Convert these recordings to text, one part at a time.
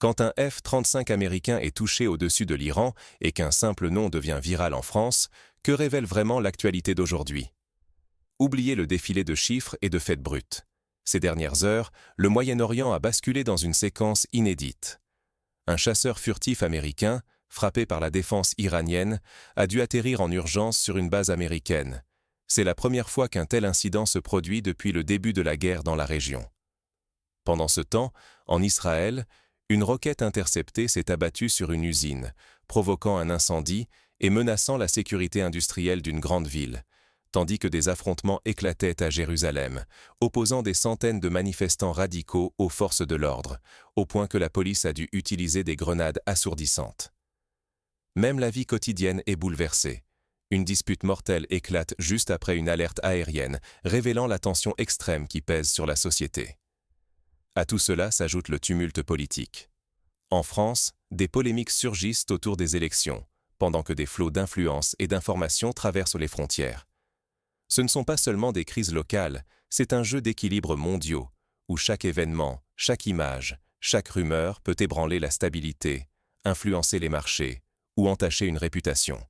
Quand un F-35 américain est touché au-dessus de l'Iran et qu'un simple nom devient viral en France, que révèle vraiment l'actualité d'aujourd'hui? Oubliez le défilé de chiffres et de faits bruts. Ces dernières heures, le Moyen-Orient a basculé dans une séquence inédite. Un chasseur furtif américain, frappé par la défense iranienne, a dû atterrir en urgence sur une base américaine. C'est la première fois qu'un tel incident se produit depuis le début de la guerre dans la région. Pendant ce temps, en Israël, une roquette interceptée s'est abattue sur une usine, provoquant un incendie et menaçant la sécurité industrielle d'une grande ville, tandis que des affrontements éclataient à Jérusalem, opposant des centaines de manifestants radicaux aux forces de l'ordre, au point que la police a dû utiliser des grenades assourdissantes. Même la vie quotidienne est bouleversée. Une dispute mortelle éclate juste après une alerte aérienne, révélant la tension extrême qui pèse sur la société. À tout cela s'ajoute le tumulte politique. En France, des polémiques surgissent autour des élections, pendant que des flots d'influence et d'informations traversent les frontières. Ce ne sont pas seulement des crises locales, c'est un jeu d'équilibre mondiaux, où chaque événement, chaque image, chaque rumeur peut ébranler la stabilité, influencer les marchés ou entacher une réputation.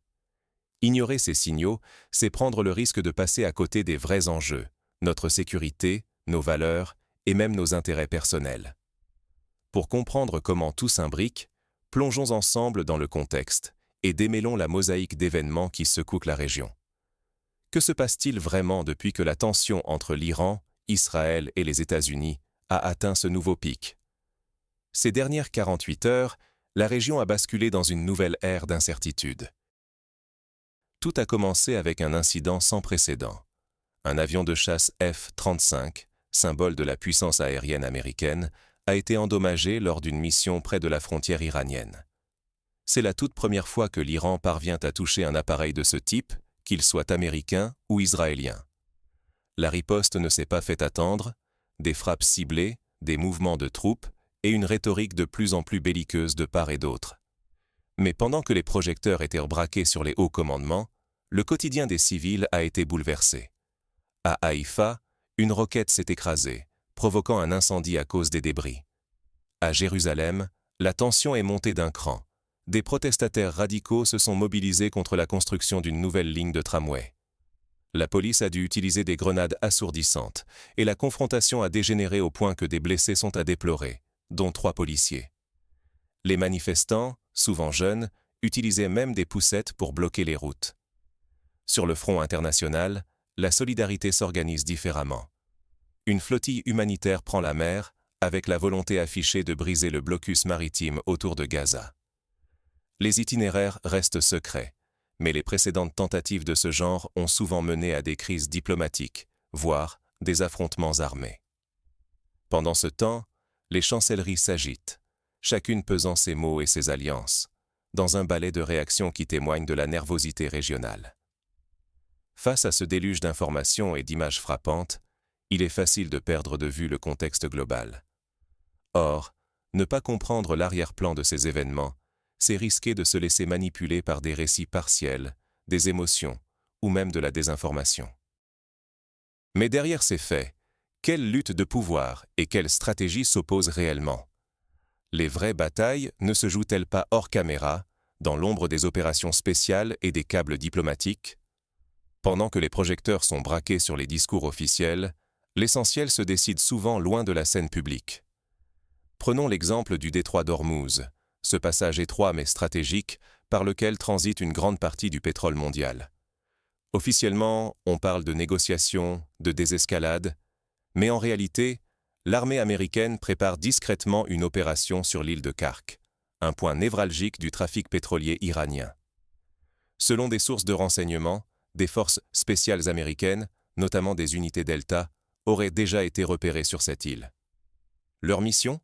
Ignorer ces signaux, c'est prendre le risque de passer à côté des vrais enjeux, notre sécurité, nos valeurs et même nos intérêts personnels. Pour comprendre comment tout s'imbrique, plongeons ensemble dans le contexte et démêlons la mosaïque d'événements qui secouent la région. Que se passe-t-il vraiment depuis que la tension entre l'Iran, Israël et les États-Unis a atteint ce nouveau pic? Ces dernières 48 heures, la région a basculé dans une nouvelle ère d'incertitude. Tout a commencé avec un incident sans précédent. Un avion de chasse F-35, symbole de la puissance aérienne américaine, a été endommagé lors d'une mission près de la frontière iranienne. C'est la toute première fois que l'Iran parvient à toucher un appareil de ce type, qu'il soit américain ou israélien. La riposte ne s'est pas fait attendre, des frappes ciblées, des mouvements de troupes et une rhétorique de plus en plus belliqueuse de part et d'autre. Mais pendant que les projecteurs étaient braqués sur les hauts commandements, le quotidien des civils a été bouleversé. À Haïfa, une roquette s'est écrasée, provoquant un incendie à cause des débris. À Jérusalem, la tension est montée d'un cran. Des protestataires radicaux se sont mobilisés contre la construction d'une nouvelle ligne de tramway. La police a dû utiliser des grenades assourdissantes et la confrontation a dégénéré au point que des blessés sont à déplorer, dont 3 policiers. Les manifestants, souvent jeunes, utilisaient même des poussettes pour bloquer les routes. Sur le front international, la solidarité s'organise différemment. Une flottille humanitaire prend la mer, avec la volonté affichée de briser le blocus maritime autour de Gaza. Les itinéraires restent secrets, mais les précédentes tentatives de ce genre ont souvent mené à des crises diplomatiques, voire des affrontements armés. Pendant ce temps, les chancelleries s'agitent, chacune pesant ses mots et ses alliances, dans un ballet de réactions qui témoigne de la nervosité régionale. Face à ce déluge d'informations et d'images frappantes, il est facile de perdre de vue le contexte global. Or, ne pas comprendre l'arrière-plan de ces événements, c'est risquer de se laisser manipuler par des récits partiels, des émotions ou même de la désinformation. Mais derrière ces faits, quelle lutte de pouvoir et quelle stratégie s'opposent réellement? Les vraies batailles ne se jouent-elles pas hors caméra, dans l'ombre des opérations spéciales et des câbles diplomatiques? Pendant que les projecteurs sont braqués sur les discours officiels, l'essentiel se décide souvent loin de la scène publique. Prenons l'exemple du détroit d'Ormuz, ce passage étroit mais stratégique par lequel transite une grande partie du pétrole mondial. Officiellement, on parle de négociations, de désescalade, mais en réalité, l'armée américaine prépare discrètement une opération sur l'île de Kark, un point névralgique du trafic pétrolier iranien. Selon des sources de renseignement, des forces spéciales américaines, notamment des unités Delta, auraient déjà été repérées sur cette île. Leur mission?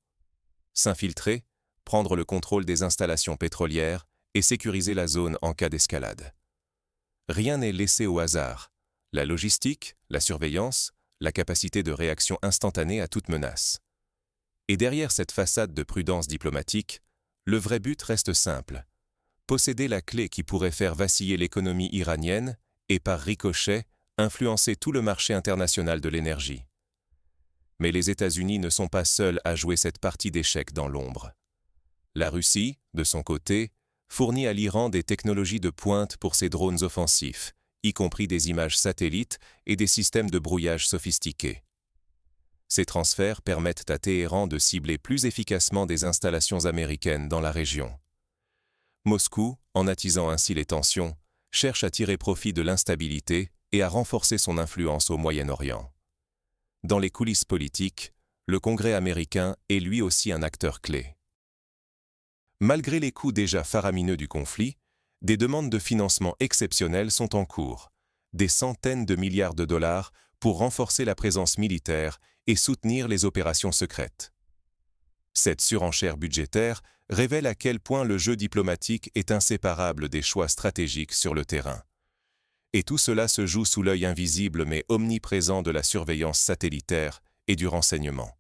S'infiltrer, prendre le contrôle des installations pétrolières et sécuriser la zone en cas d'escalade. Rien n'est laissé au hasard. La logistique, la surveillance, la capacité de réaction instantanée à toute menace. Et derrière cette façade de prudence diplomatique, le vrai but reste simple. Posséder la clé qui pourrait faire vaciller l'économie iranienne et par ricochet, influencer tout le marché international de l'énergie. Mais les États-Unis ne sont pas seuls à jouer cette partie d'échecs dans l'ombre. La Russie, de son côté, fournit à l'Iran des technologies de pointe pour ses drones offensifs, y compris des images satellites et des systèmes de brouillage sophistiqués. Ces transferts permettent à Téhéran de cibler plus efficacement des installations américaines dans la région. Moscou, en attisant ainsi les tensions, cherche à tirer profit de l'instabilité et à renforcer son influence au Moyen-Orient. Dans les coulisses politiques, le Congrès américain est lui aussi un acteur clé. Malgré les coûts déjà faramineux du conflit, des demandes de financement exceptionnelles sont en cours, des centaines de milliards de dollars pour renforcer la présence militaire et soutenir les opérations secrètes. Cette surenchère budgétaire révèle à quel point le jeu diplomatique est inséparable des choix stratégiques sur le terrain. Et tout cela se joue sous l'œil invisible mais omniprésent de la surveillance satellitaire et du renseignement.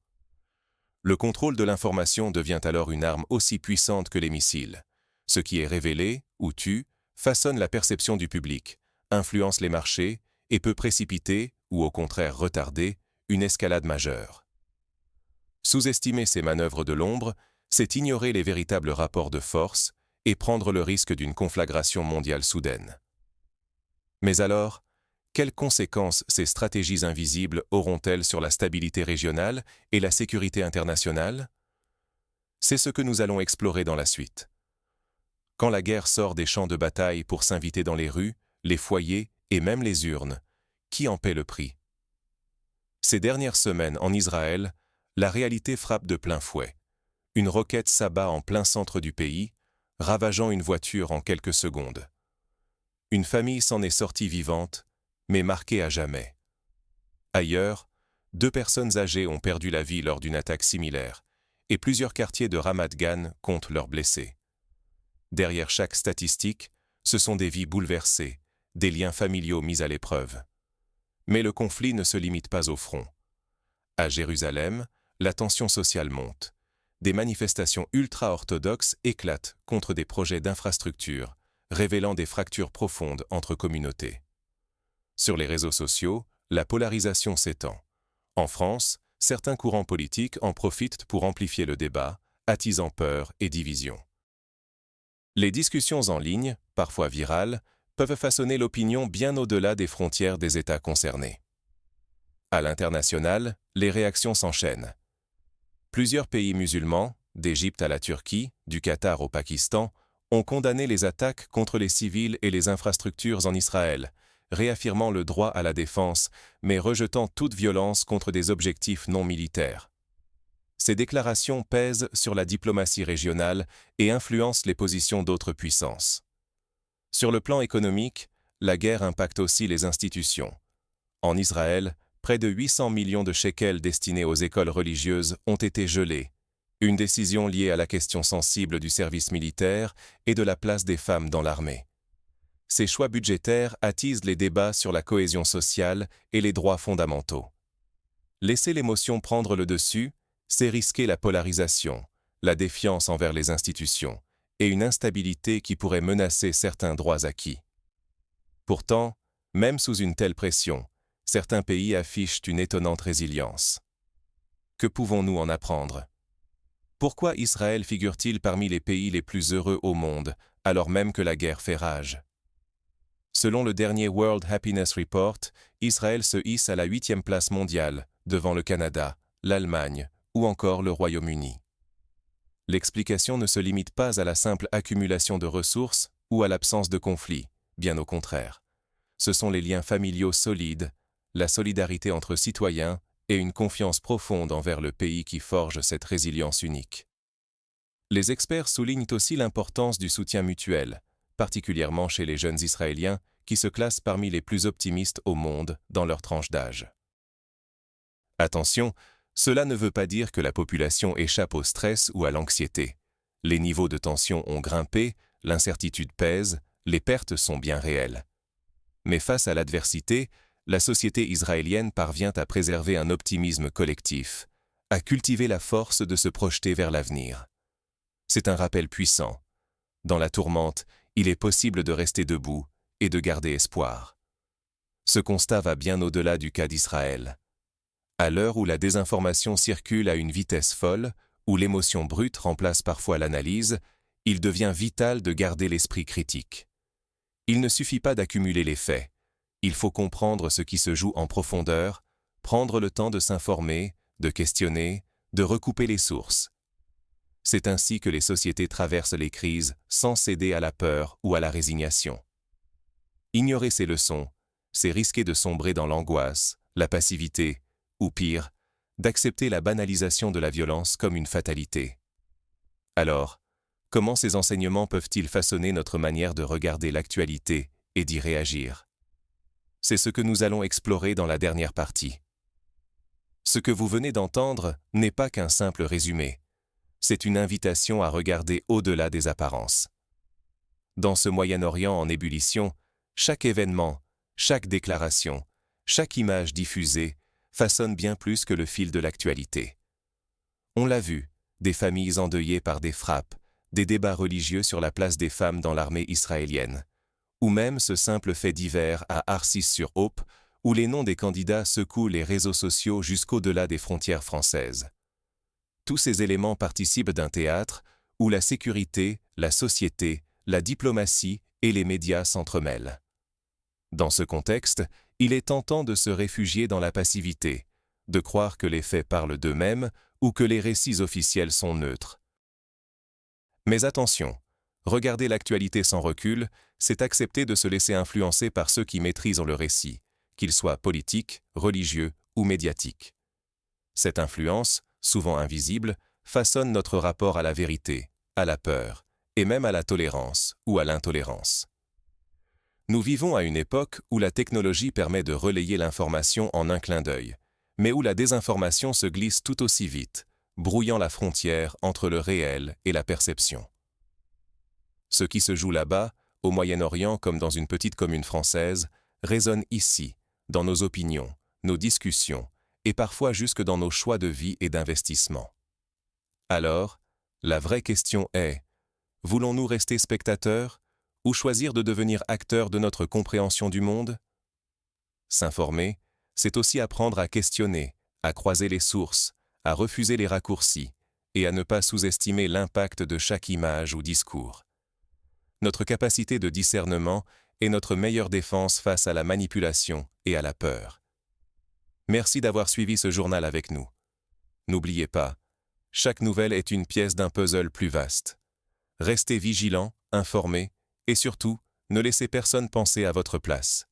Le contrôle de l'information devient alors une arme aussi puissante que les missiles. Ce qui est révélé ou tue façonne la perception du public, influence les marchés et peut précipiter, ou au contraire retarder, une escalade majeure. Sous-estimer ces manœuvres de l'ombre, c'est ignorer les véritables rapports de force et prendre le risque d'une conflagration mondiale soudaine. Mais alors, quelles conséquences ces stratégies invisibles auront-elles sur la stabilité régionale et la sécurité internationale? C'est ce que nous allons explorer dans la suite. Quand la guerre sort des champs de bataille pour s'inviter dans les rues, les foyers et même les urnes, qui en paie le prix? Ces dernières semaines en Israël, la réalité frappe de plein fouet. Une roquette s'abat en plein centre du pays, ravageant une voiture en quelques secondes. Une famille s'en est sortie vivante, mais marquée à jamais. Ailleurs, 2 personnes âgées ont perdu la vie lors d'une attaque similaire, et plusieurs quartiers de Ramat Gan comptent leurs blessés. Derrière chaque statistique, ce sont des vies bouleversées, des liens familiaux mis à l'épreuve. Mais le conflit ne se limite pas au front. À Jérusalem, la tension sociale monte. Des manifestations ultra-orthodoxes éclatent contre des projets d'infrastructure, révélant des fractures profondes entre communautés. Sur les réseaux sociaux, la polarisation s'étend. En France, certains courants politiques en profitent pour amplifier le débat, attisant peur et division. Les discussions en ligne, parfois virales, peuvent façonner l'opinion bien au-delà des frontières des États concernés. À l'international, les réactions s'enchaînent. Plusieurs pays musulmans, d'Égypte à la Turquie, du Qatar au Pakistan, ont condamné les attaques contre les civils et les infrastructures en Israël, réaffirmant le droit à la défense, mais rejetant toute violence contre des objectifs non militaires. Ces déclarations pèsent sur la diplomatie régionale et influencent les positions d'autres puissances. Sur le plan économique, la guerre impacte aussi les institutions. En Israël, près de 800 millions de shekels destinés aux écoles religieuses ont été gelés, une décision liée à la question sensible du service militaire et de la place des femmes dans l'armée. Ces choix budgétaires attisent les débats sur la cohésion sociale et les droits fondamentaux. Laisser l'émotion prendre le dessus, c'est risquer la polarisation, la défiance envers les institutions et une instabilité qui pourrait menacer certains droits acquis. Pourtant, même sous une telle pression, certains pays affichent une étonnante résilience. Que pouvons-nous en apprendre? Pourquoi Israël figure-t-il parmi les pays les plus heureux au monde, alors même que la guerre fait rage? Selon le dernier World Happiness Report, Israël se hisse à la 8e place mondiale, devant le Canada, l'Allemagne ou encore le Royaume-Uni. L'explication ne se limite pas à la simple accumulation de ressources ou à l'absence de conflits, bien au contraire. Ce sont les liens familiaux solides, la solidarité entre citoyens et une confiance profonde envers le pays qui forge cette résilience unique. Les experts soulignent aussi l'importance du soutien mutuel, particulièrement chez les jeunes Israéliens qui se classent parmi les plus optimistes au monde dans leur tranche d'âge. Attention, cela ne veut pas dire que la population échappe au stress ou à l'anxiété. Les niveaux de tension ont grimpé, l'incertitude pèse, les pertes sont bien réelles. Mais face à l'adversité, la société israélienne parvient à préserver un optimisme collectif, à cultiver la force de se projeter vers l'avenir. C'est un rappel puissant. Dans la tourmente, il est possible de rester debout et de garder espoir. Ce constat va bien au-delà du cas d'Israël. À l'heure où la désinformation circule à une vitesse folle, où l'émotion brute remplace parfois l'analyse, il devient vital de garder l'esprit critique. Il ne suffit pas d'accumuler les faits. Il faut comprendre ce qui se joue en profondeur, prendre le temps de s'informer, de questionner, de recouper les sources. C'est ainsi que les sociétés traversent les crises sans céder à la peur ou à la résignation. Ignorer ces leçons, c'est risquer de sombrer dans l'angoisse, la passivité, ou pire, d'accepter la banalisation de la violence comme une fatalité. Alors, comment ces enseignements peuvent-ils façonner notre manière de regarder l'actualité et d'y réagir? C'est ce que nous allons explorer dans la dernière partie. Ce que vous venez d'entendre n'est pas qu'un simple résumé. C'est une invitation à regarder au-delà des apparences. Dans ce Moyen-Orient en ébullition, chaque événement, chaque déclaration, chaque image diffusée façonne bien plus que le fil de l'actualité. On l'a vu, des familles endeuillées par des frappes, des débats religieux sur la place des femmes dans l'armée israélienne, ou même ce simple fait divers à Arcis-sur-Aube, où les noms des candidats secouent les réseaux sociaux jusqu'au-delà des frontières françaises. Tous ces éléments participent d'un théâtre où la sécurité, la société, la diplomatie et les médias s'entremêlent. Dans ce contexte, il est tentant de se réfugier dans la passivité, de croire que les faits parlent d'eux-mêmes ou que les récits officiels sont neutres. Mais attention, regarder l'actualité sans recul, c'est accepter de se laisser influencer par ceux qui maîtrisent le récit, qu'ils soient politiques, religieux ou médiatiques. Cette influence, souvent invisible, façonne notre rapport à la vérité, à la peur, et même à la tolérance ou à l'intolérance. Nous vivons à une époque où la technologie permet de relayer l'information en un clin d'œil, mais où la désinformation se glisse tout aussi vite, brouillant la frontière entre le réel et la perception. Ce qui se joue là-bas, au Moyen-Orient comme dans une petite commune française, résonne ici, dans nos opinions, nos discussions, et parfois jusque dans nos choix de vie et d'investissement. Alors, la vraie question est, voulons-nous rester spectateurs ou choisir de devenir acteurs de notre compréhension du monde? S'informer, c'est aussi apprendre à questionner, à croiser les sources, à refuser les raccourcis et à ne pas sous-estimer l'impact de chaque image ou discours. Notre capacité de discernement est notre meilleure défense face à la manipulation et à la peur. Merci d'avoir suivi ce journal avec nous. N'oubliez pas, chaque nouvelle est une pièce d'un puzzle plus vaste. Restez vigilants, informés, et surtout, ne laissez personne penser à votre place.